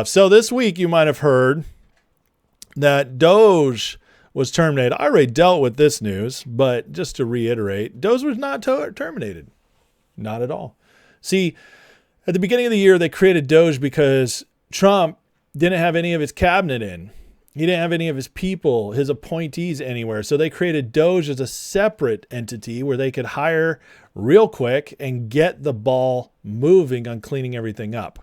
So this week you might have heard that DOGE was terminated. I already dealt with this news, but just to reiterate, DOGE was not terminated. Not at all. See, at the beginning of the year, they created DOGE because Trump didn't have any of his cabinet in. He didn't have any of his people, his appointees anywhere. So they created DOGE as a separate entity where they could hire real quick and get the ball moving on cleaning everything up.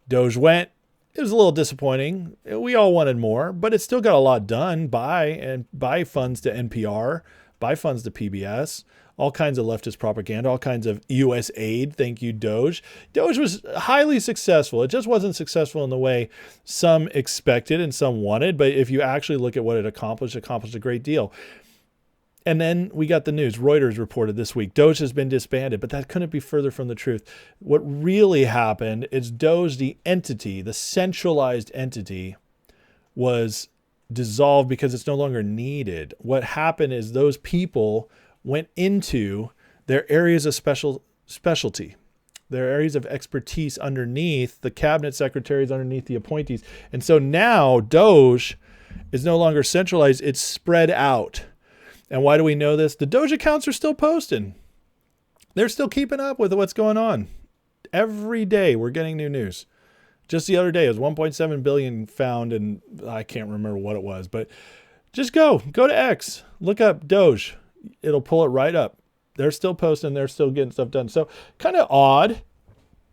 DOGE went. It was a little disappointing. We all wanted more, but it still got a lot done by funds to NPR, by funds to PBS, all kinds of leftist propaganda, all kinds of U.S. aid. Thank you, DOGE. DOGE was highly successful. It just wasn't successful in the way some expected and some wanted. But if you actually look at what it accomplished a great deal. And then we got the news. Reuters reported this week, DOGE has been disbanded, but that couldn't be further from the truth. What really happened is DOGE, the entity, the centralized entity, was dissolved because it's no longer needed. What happened is those people went into their areas of specialty, their areas of expertise underneath the cabinet secretaries, underneath the appointees. And so now DOGE is no longer centralized. It's spread out. And why do we know this? The DOGE accounts are still posting. They're still keeping up with what's going on. Every day we're getting new news. Just the other day, it was 1.7 billion found, and I can't remember what it was, but just go to X, look up DOGE. It'll pull it right up. They're still posting. They're still getting stuff done. So kind of odd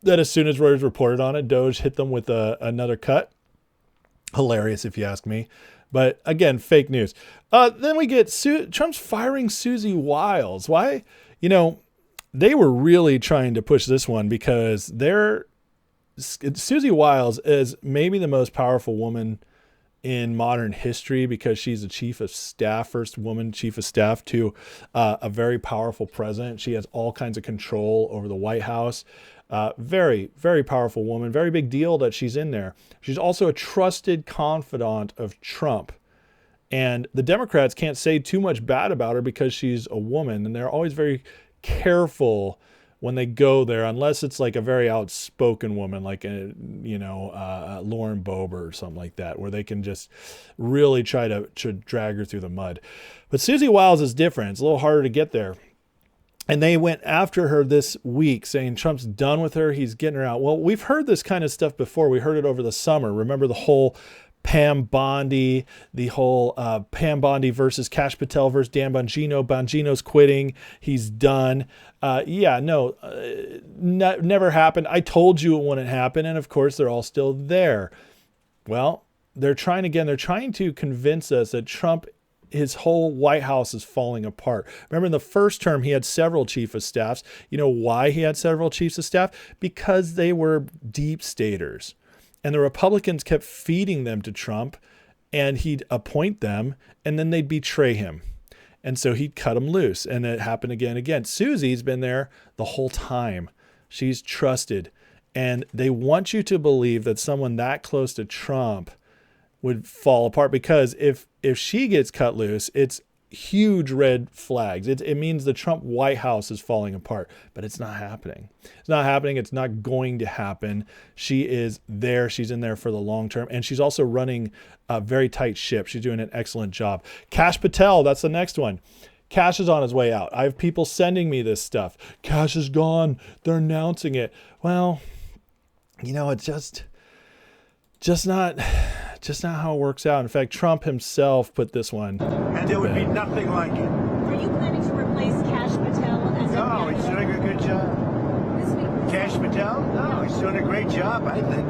that as soon as Reuters reported on it, DOGE hit them with another cut. Hilarious, if you ask me. But again, fake news. Then we get Trump's firing Susie Wiles. Why? They were really trying to push this one because Susie Wiles is maybe the most powerful woman in modern history because she's the chief of staff, first woman chief of staff to a very powerful president. She has all kinds of control over the White House. Very, very powerful woman. Very big deal that she's in there. She's also a trusted confidant of Trump. And the Democrats can't say too much bad about her because she's a woman. And they're always very careful when they go there, unless it's like a very outspoken woman, like Lauren Boebert or something like that, where they can just really try to drag her through the mud. But Susie Wiles is different. It's a little harder to get there. And they went after her this week saying Trump's done with her. He's getting her out. Well, we've heard this kind of stuff before. We heard it over the summer. Remember the whole Pam Bondi versus Kash Patel versus Dan Bongino. Bongino's quitting. He's done. Never happened. I told you it wouldn't happen. And of course, they're all still there. Well, they're trying to convince us that Trump, his whole White House is falling apart. Remember in the first term, he had several chief of staffs. You know why he had several chiefs of staff? Because they were deep staters. And the Republicans kept feeding them to Trump, and he'd appoint them, and then they'd betray him. And so he'd cut them loose. And it happened again and again. Susie's been there the whole time. She's trusted. And they want you to believe that someone that close to Trump would fall apart, because if she gets cut loose, it's huge red flags. It means the Trump White House is falling apart, but it's not happening. It's not happening. It's not going to happen. She is there. She's in there for the long term. And she's also running a very tight ship. She's doing an excellent job. Kash Patel, that's the next one. Kash is on his way out. I have people sending me this stuff. Kash is gone. They're announcing it. Well, it's just not how it works out. In fact, Trump himself put this one. And there would be nothing like it. Are you planning to replace Kash Patel as No, he's doing a good job. This week, Kash Patel? No, he's doing a great job, I think.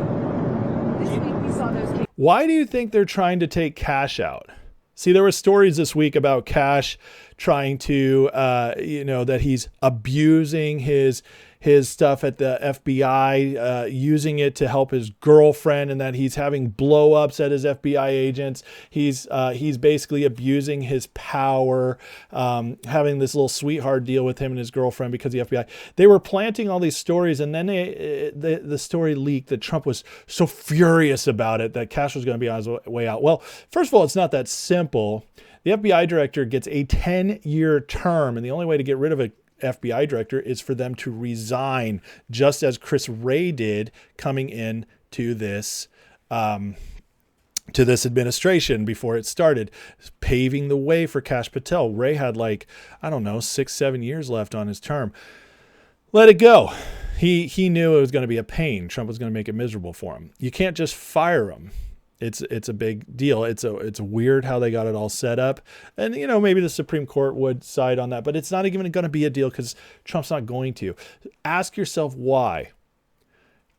this week we saw those cases. Why do you think they're trying to take Kash out? See, there were stories this week about Kash trying to, that he's abusing his stuff at the FBI, using it to help his girlfriend, and that he's having blow-ups at his FBI agents. He's basically abusing his power, having this little sweetheart deal with him and his girlfriend because of the FBI. They were planting all these stories, and then the story leaked that Trump was so furious about it that Kash was going to be on his way out. Well, first of all, it's not that simple. The FBI director gets a 10-year term, and the only way to get rid of a FBI director is for them to resign, just as Chris Wray did coming in to this to this administration before it started, paving the way for Kash Patel. Ray had 6-7 years left on his term. Let it go. He knew it was going to be a pain. Trump was going to make it miserable for him. You can't just fire him. It's a big deal. It's weird how they got it all set up. And, maybe the Supreme Court would side on that, but it's not even going to be a deal because Trump's not going to. Ask yourself why.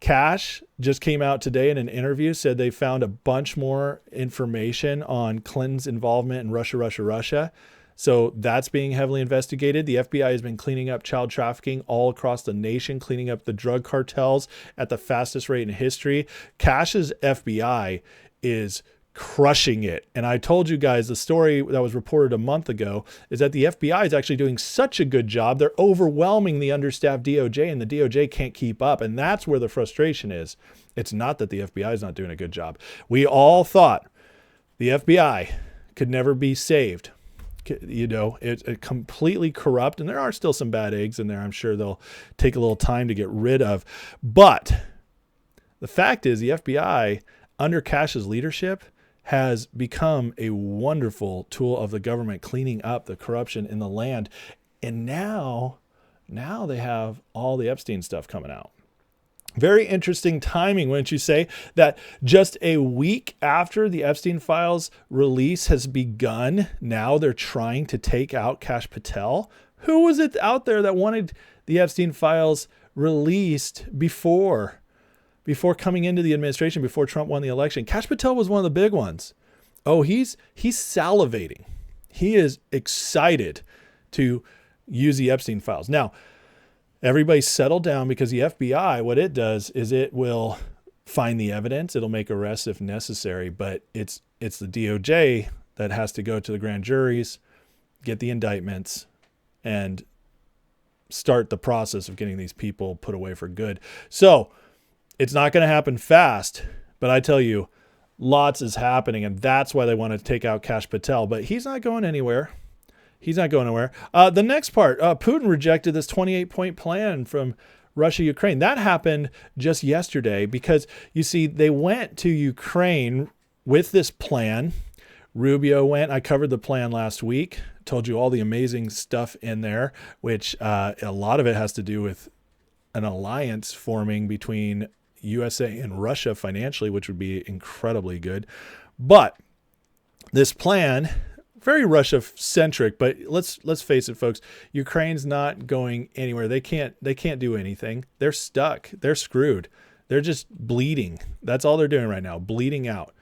Kash just came out today in an interview, said they found a bunch more information on Clinton's involvement in Russia. So that's being heavily investigated. The FBI has been cleaning up child trafficking all across the nation, cleaning up the drug cartels at the fastest rate in history. Kash's FBI is crushing it. And I told you guys the story that was reported a month ago is that the FBI is actually doing such a good job. They're overwhelming the understaffed DOJ, and the DOJ can't keep up. And that's where the frustration is. It's not that the FBI is not doing a good job. We all thought the FBI could never be saved. It's completely corrupt, and there are still some bad eggs in there. I'm sure they'll take a little time to get rid of. But the fact is the FBI, under Kash's leadership, has become a wonderful tool of the government cleaning up the corruption in the land. And now they have all the Epstein stuff coming out. Very interesting timing, wouldn't you say, that just a week after the Epstein files release has begun, now they're trying to take out Kash Patel? Who was it out there that wanted the Epstein files released before coming into the administration, before Trump won the election? Kash Patel was one of the big ones. Oh, he's salivating. He is excited to use the Epstein files. Now, everybody settle down, because the FBI, what it does is it will find the evidence. It'll make arrests if necessary, but it's the DOJ that has to go to the grand juries, get the indictments, and start the process of getting these people put away for good. So it's not going to happen fast, but I tell you, lots is happening, and that's why they want to take out Kash Patel. But he's not going anywhere. He's not going anywhere. The next part, Putin rejected this 28-point plan from Russia, Ukraine. That happened just yesterday because, you see, they went to Ukraine with this plan. Rubio went. I covered the plan last week. Told you all the amazing stuff in there, which a lot of it has to do with an alliance forming between USA and Russia financially, which would be incredibly good. But this plan, very Russia-centric, but let's face it, folks. Ukraine's not going anywhere. They can't do anything. They're stuck. They're screwed. They're just bleeding. That's all they're doing right now, bleeding out.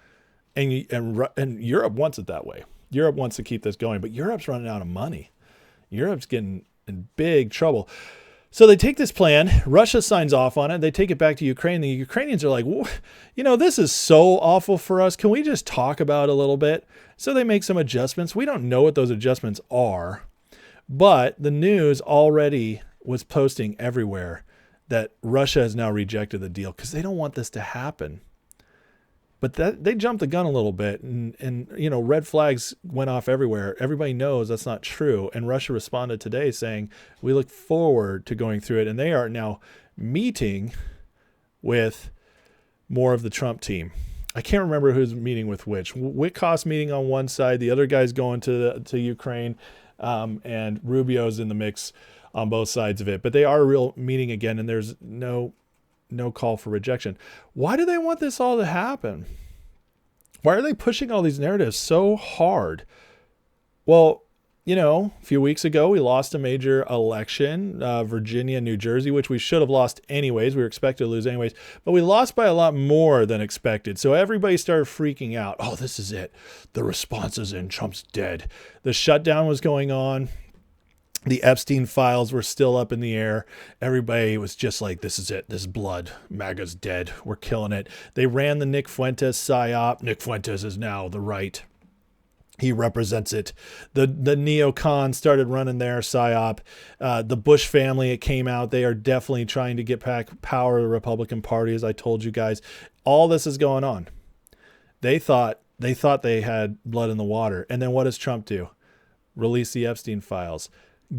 And Europe wants it that way. Europe wants to keep this going, but Europe's running out of money. Europe's getting in big trouble. So they take this plan. Russia signs off on it. They take it back to Ukraine. The Ukrainians are like, this is so awful for us. Can we just talk about it a little bit? So they make some adjustments. We don't know what those adjustments are, but the news already was posting everywhere that Russia has now rejected the deal because they don't want this to happen. But they jumped the gun a little bit, and red flags went off everywhere. Everybody knows that's not true. And Russia responded today saying, we look forward to going through it. And they are now meeting with more of the Trump team. I can't remember who's meeting with which. Witkoff's meeting on one side. The other guy's going to Ukraine, and Rubio's in the mix on both sides of it. But they are a real meeting again, and there's no call for rejection. Why do they want this all to happen? Why are they pushing all these narratives so hard? Well, a few weeks ago, we lost a major election, Virginia, New Jersey, which we should have lost anyways. We were expected to lose anyways, but we lost by a lot more than expected. So everybody started freaking out. Oh, this is it. The response is in. Trump's dead. The shutdown was going on. The Epstein files were still up in the air. Everybody was just like, this is it. This is blood. MAGA's dead. We're killing it. They ran the Nick Fuentes psyop. Nick Fuentes is now the right. He represents it. The neocons started running their psyop. The Bush family, it came out. They are definitely trying to get back power of the Republican Party, as I told you guys. All this is going on. They thought they had blood in the water. And then what does Trump do? Release the Epstein files.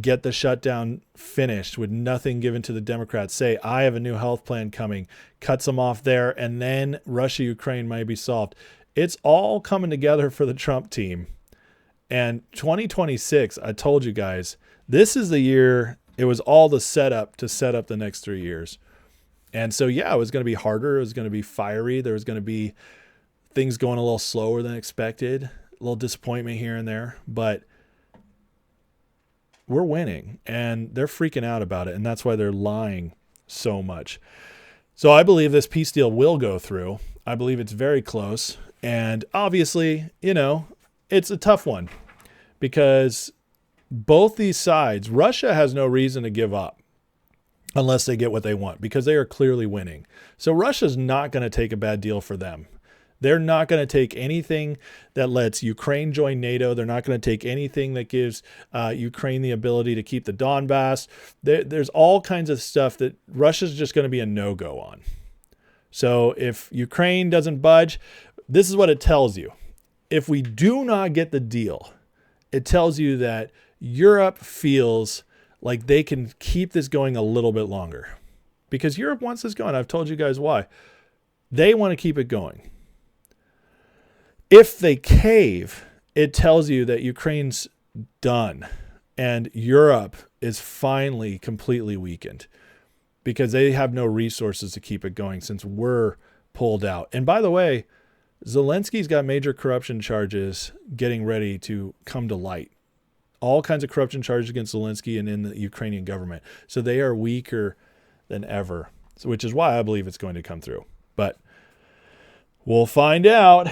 get the shutdown finished with nothing given to the Democrats, say, I have a new health plan coming, cuts them off there, and then Russia, Ukraine might be solved. It's all coming together for the Trump team. And 2026, I told you guys, this is the year, it was all the setup to set up the next 3 years. And so, yeah, it was going to be harder. It was going to be fiery. There was going to be things going a little slower than expected, a little disappointment here and there, but we're winning and they're freaking out about it. And that's why they're lying so much. So I believe this peace deal will go through. I believe it's very close. And obviously, it's a tough one because both these sides, Russia has no reason to give up unless they get what they want because they are clearly winning. So Russia's not going to take a bad deal for them. They're not going to take anything that lets Ukraine join NATO. They're not going to take anything that gives Ukraine the ability to keep the Donbass. There's all kinds of stuff that Russia's just going to be a no-go on. So if Ukraine doesn't budge, this is what it tells you. If we do not get the deal, it tells you that Europe feels like they can keep this going a little bit longer because Europe wants this going. I've told you guys why. They want to keep it going. If they cave, it tells you that Ukraine's done and Europe is finally completely weakened because they have no resources to keep it going since we're pulled out. And by the way, Zelensky's got major corruption charges getting ready to come to light. All kinds of corruption charges against Zelensky and in the Ukrainian government. So they are weaker than ever, which is why I believe it's going to come through. But we'll find out.